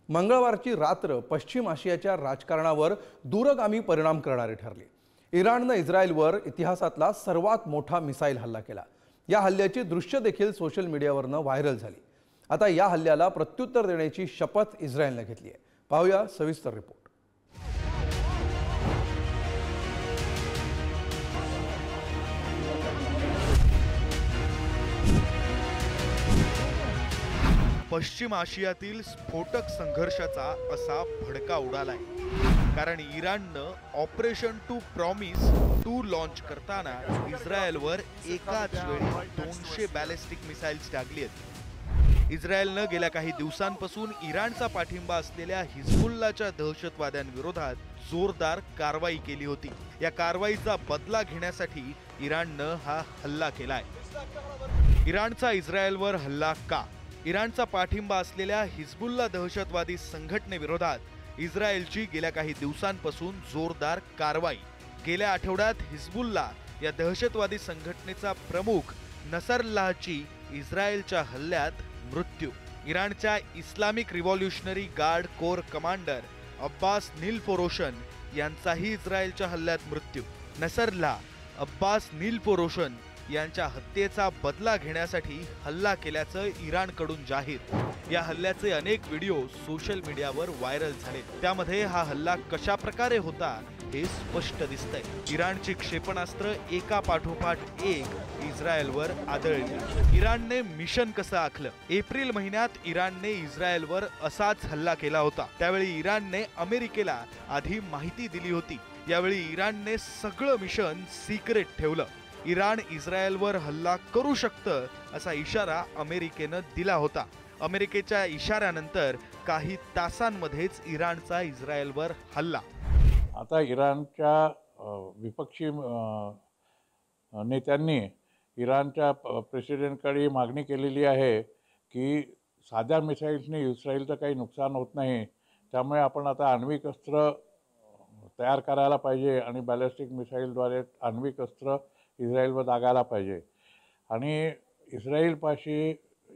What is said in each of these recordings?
मंगळवारची रात्र पश्चिम आशियाच्या राजकारणावर दूरगामी परिणाम करणारी ठरली। इराणने इस्रायलवर इतिहासातला सर्वात मोठा मिसाईल हल्ला केला। या हल्ल्याची दृश्य देखील सोशल मीडियावरून व्हायरल झाली। आता या हल्ल्याला प्रत्युत्तर देण्याची शपथ इस्रायलने घेतली आहे। पाहूया सविस्तर रिपोर्ट। पश्चिम आशियातील स्फोटक संघर्षाचा असा भडका उडालाय, कारण इराणनं ऑपरेशन टू प्रॉमिस 2 लॉन्च करताना इस्रायलवर एकाच वेळी 200 बॅलिस्टिक मिसाइल्स टाकली आहेत। इस्रायलनं गेल्या काही दिवसांपासून इराणचा पाठिंबा असलेल्या हिजबुल्लाच्या दहशतवाद्यांविरोधात जोरदार कारवाई केली होती। या कारवाईचा बदला घेण्यासाठी इराणनं हा हल्ला केलाय। इराणचा इस्रायलवर हल्ला का? इराणचा पाठिंबा असलेल्या हिजबुल्ला दहशतवादी संघटनेविरोधात इस्रायलची गेल्या काही दिवसांपासून जोरदार कारवाई। गेल्या आठवड्यात हिजबुल्ला या दहशतवादी संघटनेचा प्रमुख नसरल्लाहची इस्रायलच्या हल्ल्यात मृत्यू। इराणच्या Islamic revolutionary guard corps commander Abbas Nilforoushan यांचाही इस्रायलच्या हल्ल्यात मृत्यू। नसरल्लाह अब्बास नीलफोरोशन यांच्या हत्येचा बदला घेण्यासाठी हल्ला केल्याचं इराणकडून जाहीर। या हल्ल्याचे अनेक व्हिडिओ सोशल मीडियावर व्हायरल झाले। त्यामध्ये हा हल्ला कशा प्रकारे होता हे स्पष्ट दिसतंय। इराणची क्षेपणास्त्र एका पाठोपाठ एक इस्रायलवर आदळली। इराणने मिशन कसं आखलं? एप्रिल महिन्यात इराणने इस्रायलवर असाच हल्ला केला होता। त्यावेळी इराणने अमेरिकेला आधी माहिती दिली होती। यावेळी इराणने सगळं मिशन सिक्रेट ठेवलं। इराण इस्रायलवर हल्ला करू शकतं असा इशारा अमेरिकेनं दिला होता। अमेरिकेच्या इशाऱ्यानंतर काही तासांमध्येच इराणचा इस्रायलवर हल्ला। आता इराणच्या विपक्षी नेत्यांनी इराणच्या प्रेसिडेंटकडे मागणी केलेली आहे की साध्या मिसाईल्सने इस्रायलचं काही नुकसान होत नाही, त्यामुळे आपण आता आण्विक अस्त्र तयार करायला पाहिजे आणि बॅलिस्टिक मिसाईलद्वारे आण्विक अस्त्र इस्रायलवर दागायला पाहिजे। आणि इस्रायलपाशी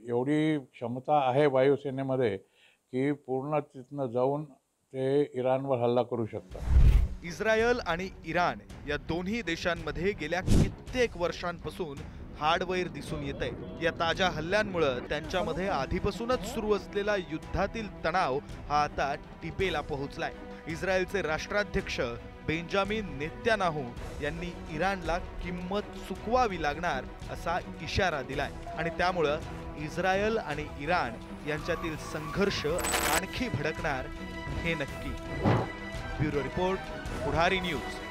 एवढी क्षमता आहे वायुसेनेमध्ये की पूर्ण तिथनं जाऊन ते इराणवर हल्ला करू शकतात। इस्रायल आणि इराण या दोन्ही देशांमध्ये गेल्या कित्येक वर्षांपासून हार्डवेअर दिसून येतंय। या ताज्या हल्ल्यांमुळे त्यांच्यामध्ये आधीपासूनच सुरू असलेला युद्धातील तणाव हा आता टिपेला पोहोचलाय। इस्रायलचे राष्ट्राध्यक्ष बेंजामिन नेत्यानाहू यांनी इराणला किंमत चुकवावी लागणार असा इशारा दिलाय आणि त्यामुळे इस्रायल आणि इराण यांच्यातील संघर्ष आणखी भडकणार हे नक्की। ब्युरो रिपोर्ट, पुढारी न्यूज।